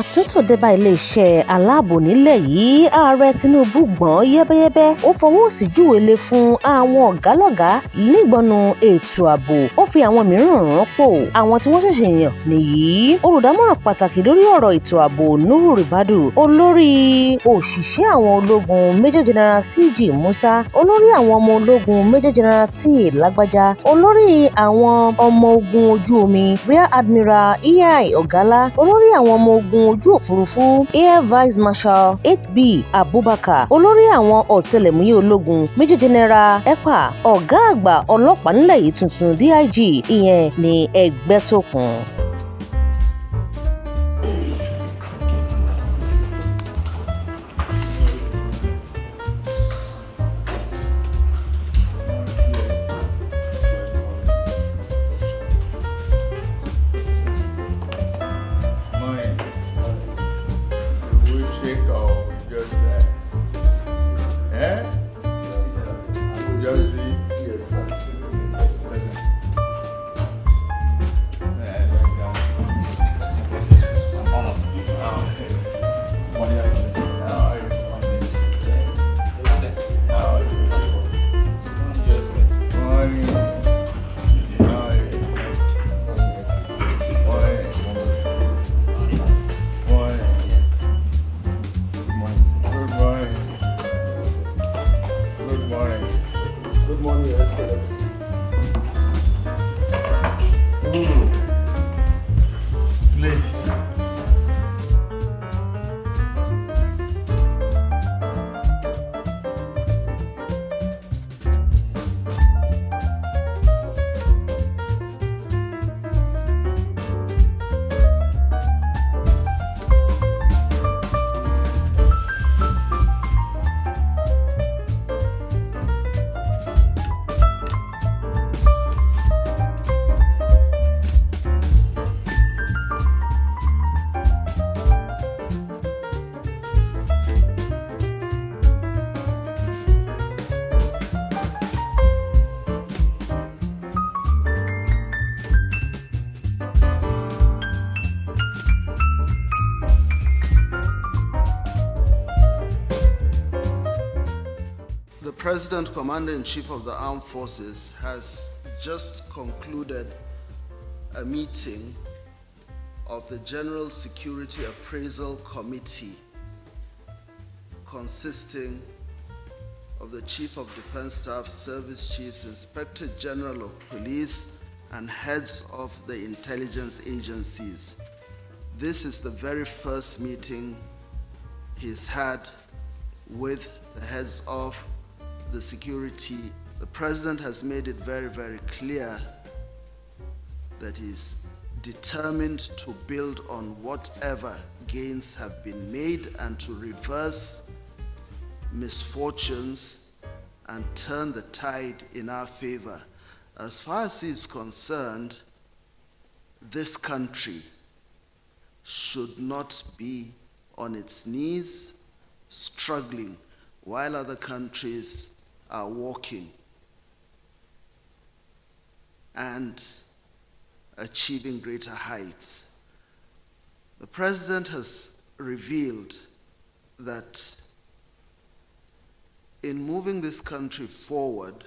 àtúntò dé bá iléeṣẹ́ aláàbò nílẹ̀ yìí. Ààrẹ Tinubu gbọ̀n yẹ́bẹ́yẹ́bẹ́, ó fọwọ́ sí júwèlé fún àwọn ọ̀gálọ́gàá nígbọnú ètò ààbò. Ó fi àwọn mìíràn rọ́pò. Àwọn tí wọ́n ṣẹ̀ṣẹ̀ yàn nìyí: olùdámọ̀ràn pàtàkì lórí ọ̀rọ̀ ètò ààbò Nuru Ribadu, olórí òṣìṣẹ́ àwọn ológun Major General C.G Musa, olórí àwọn ọmọ ológun Major General T Lágbájá, olórí àwọn ọmọ ogun ojú omi Rear Admiral Ogalla, olórí àwọn ọmọ ogun ojú òfurufú Air Vice Marshal H.B Abubakar, olórí àwọn ọ̀tẹlẹ̀múyẹ́ ológun Major General EPA, ọ̀gá àgbà ọlọ́pàá nílẹ̀ yìí tuntun DIG, ìyẹn ní Ẹgbẹ́tókun. The President, Commander-in-Chief of the Armed Forces, has just concluded a meeting of the General Security Appraisal Committee, consisting of the Chief of Defense Staff, Service Chiefs, Inspector General of Police, and heads of the intelligence agencies. This is the very first meeting he's had with the heads of the security. The President has made it very, very clear that he's determined to build on whatever gains have been made and to reverse misfortunes and turn the tide in our favor. As far as he's concerned, this country should not be on its knees struggling while other countries are walking and achieving greater heights. The President has revealed that in moving this country forward,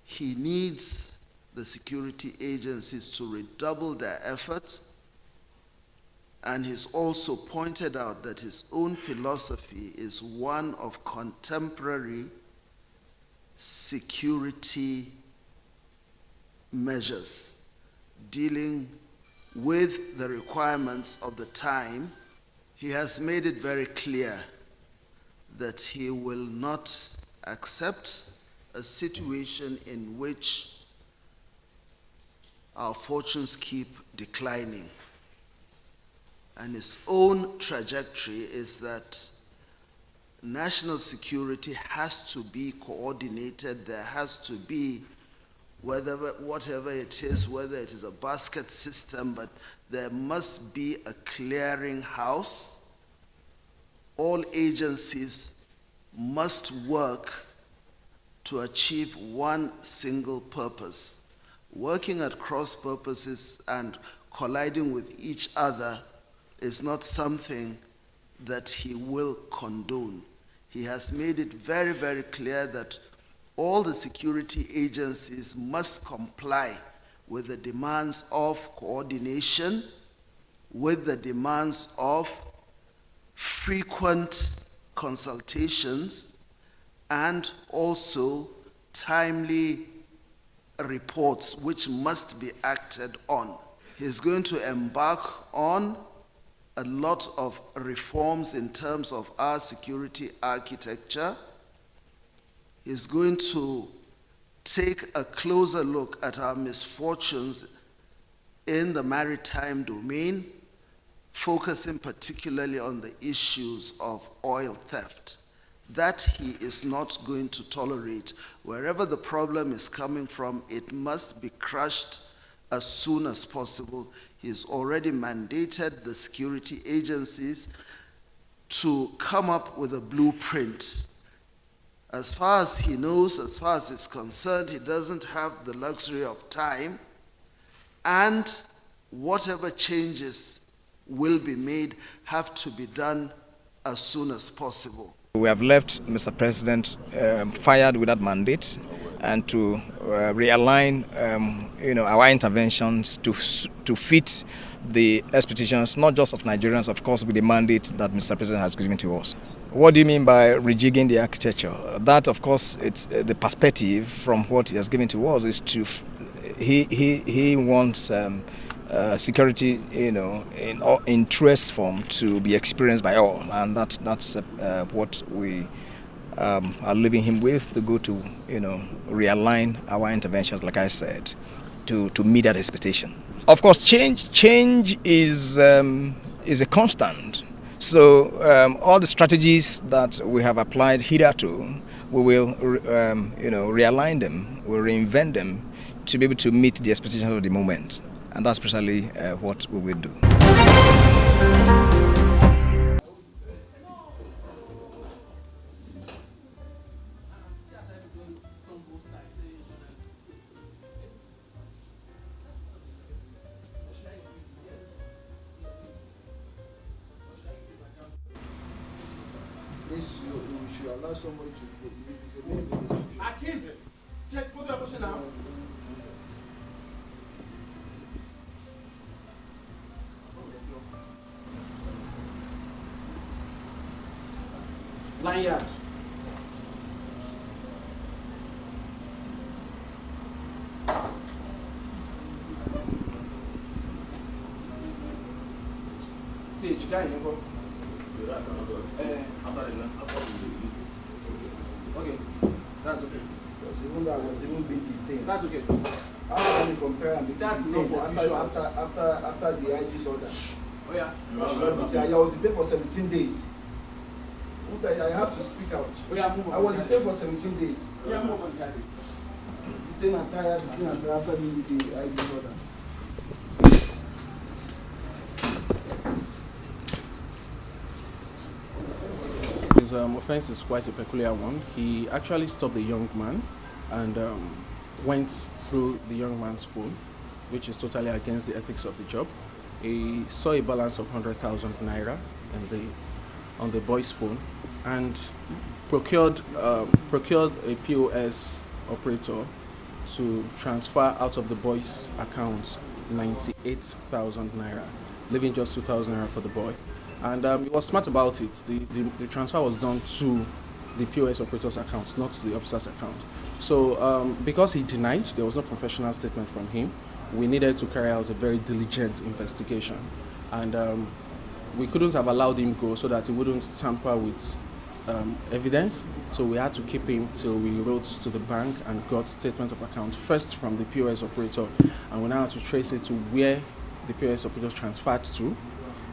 he needs the security agencies to redouble their efforts, and he's also pointed out that his own philosophy is one of contemporary security measures, dealing with the requirements of the time. He has made it very clear that he will not accept a situation in which our fortunes keep declining. And his own trajectory is that national security has to be coordinated. There has to be, whatever it is, whether it is a basket system, but there must be a clearing house. All agencies must work to achieve one single purpose. Working at cross purposes and colliding with each other is not something that he will condone. He has made it very, very clear that all the security agencies must comply with the demands of coordination, with the demands of frequent consultations, and also timely reports which must be acted on. He's going to embark on a lot of reforms in terms of our security architecture. He's going to take a closer look at our misfortunes in the maritime domain, focusing particularly on the issues of oil theft. That he is not going to tolerate. Wherever the problem is coming from, it must be crushed as soon as possible. He's already mandated the security agencies to come up with a blueprint. As far as he knows, as far as he's concerned, he doesn't have the luxury of time, and whatever changes will be made have to be done as soon as possible. We have left Mr. President fired with that mandate, and to realign our interventions to fit the expectations, not just of Nigerians, of course, with the mandate that Mr. President has given to us. What do you mean by rejigging the architecture? That, of course, it's the perspective from what he has given to us is to he wants security, in truest form to be experienced by all, and that's what we are leaving him with, to go to realign our interventions, like I said, to meet that expectation. Of course, change is a constant. So all the strategies that we have applied hitherto, we will realign them, we'll reinvent them to be able to meet the expectations of the moment. And that's precisely what we will do. This you should allow somebody to. Akim, check put the question now. Lanyard. See, you got it, bro. Okay, that's okay. Even though I was even being detained. That's okay. I was coming from Tehran. That's no after the IG's order. Oh yeah. I was there for 17 days. I have to speak out. Oh, yeah, I was there for 17 days. Yeah, move on. Detained and tired. After the IG's order. His offense is quite a peculiar one. He actually stopped the young man and went through the young man's phone, which is totally against the ethics of the job. He saw a balance of 100,000 naira on the boy's phone and procured a POS operator to transfer out of the boy's account 98,000 naira, leaving just 2,000 naira for the boy. And he was smart about it. The transfer was done to the POS operator's account, not to the officer's account. So because he denied, there was no professional statement from him, we needed to carry out a very diligent investigation. And we couldn't have allowed him go so that he wouldn't tamper with evidence. So we had to keep him till we wrote to the bank and got statement of account first from the POS operator. And we now had to trace it to where the POS operator transferred to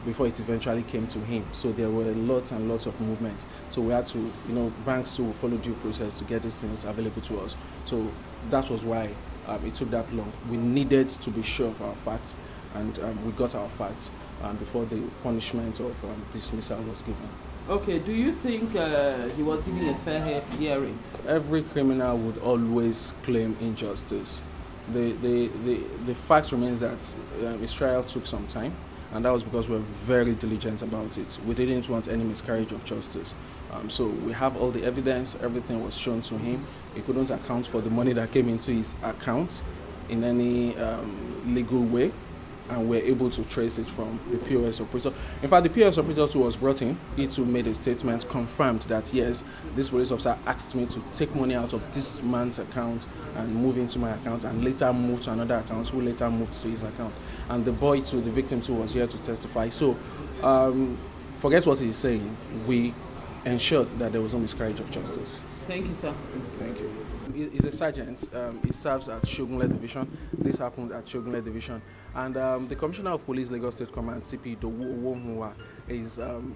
before it eventually came to him. So there were lots and lots of movement. So we had to, banks too follow due process to get these things available to us. So that was why it took that long. We needed to be sure of our facts, and we got our facts before the punishment of dismissal was given. Okay, do you think he was given a fair hearing? Every criminal would always claim injustice. The fact remains that his trial took some time, and that was because we were very diligent about it. We didn't want any miscarriage of justice. So we have all the evidence, everything was shown to him. He couldn't account for the money that came into his account in any legal way, and we're able to trace it from the POS operator. In fact, the POS operator who was brought in, he too made a statement, confirmed that yes, this police officer asked me to take money out of this man's account and move into my account, and later moved to another account, who later moved to his account. And the boy too, the victim too, was here to testify. So forget what he's saying. We ensured that there was no miscarriage of justice. Thank you, sir. Thank you. He's a sergeant. He serves at Shogunle Division. This happened at Shogunle Division. And the Commissioner of Police, Lagos State Command, CP Dowonwa,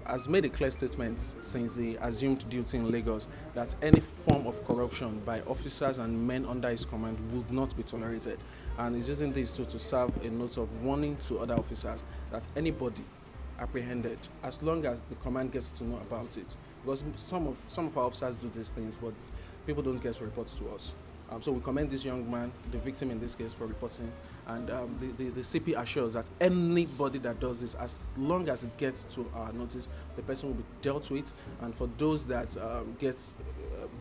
has made a clear statement since he assumed duty in Lagos that any form of corruption by officers and men under his command would not be tolerated. And he's using this to serve a note of warning to other officers that anybody apprehended, as long as the command gets to know about it, because some of our officers do these things, but people don't get reports to us. So we commend this young man, the victim in this case, for reporting, and the CP assures that anybody that does this, as long as it gets to our notice, the person will be dealt with. And for those that get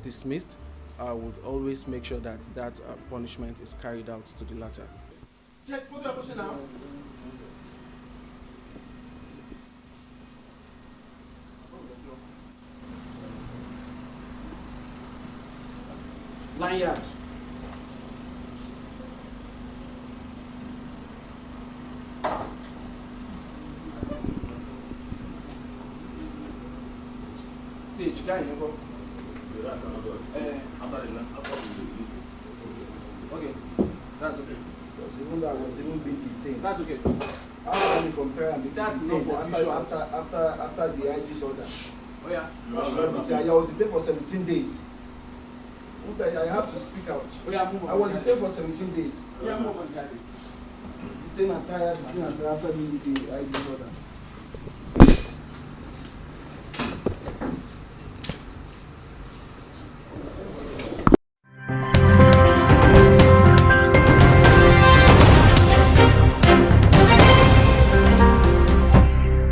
dismissed, I would always make sure that that punishment is carried out to the latter. Check, put your question now. Lanyard. See, guy, you go. Okay, that's okay. Even though I was even being detained. That's okay. I was coming from Terra. That's not after the IG's order. Oh yeah. I was there for 17 days. I have to speak out. I was there for 17 days. Detained and tired after the IG's order.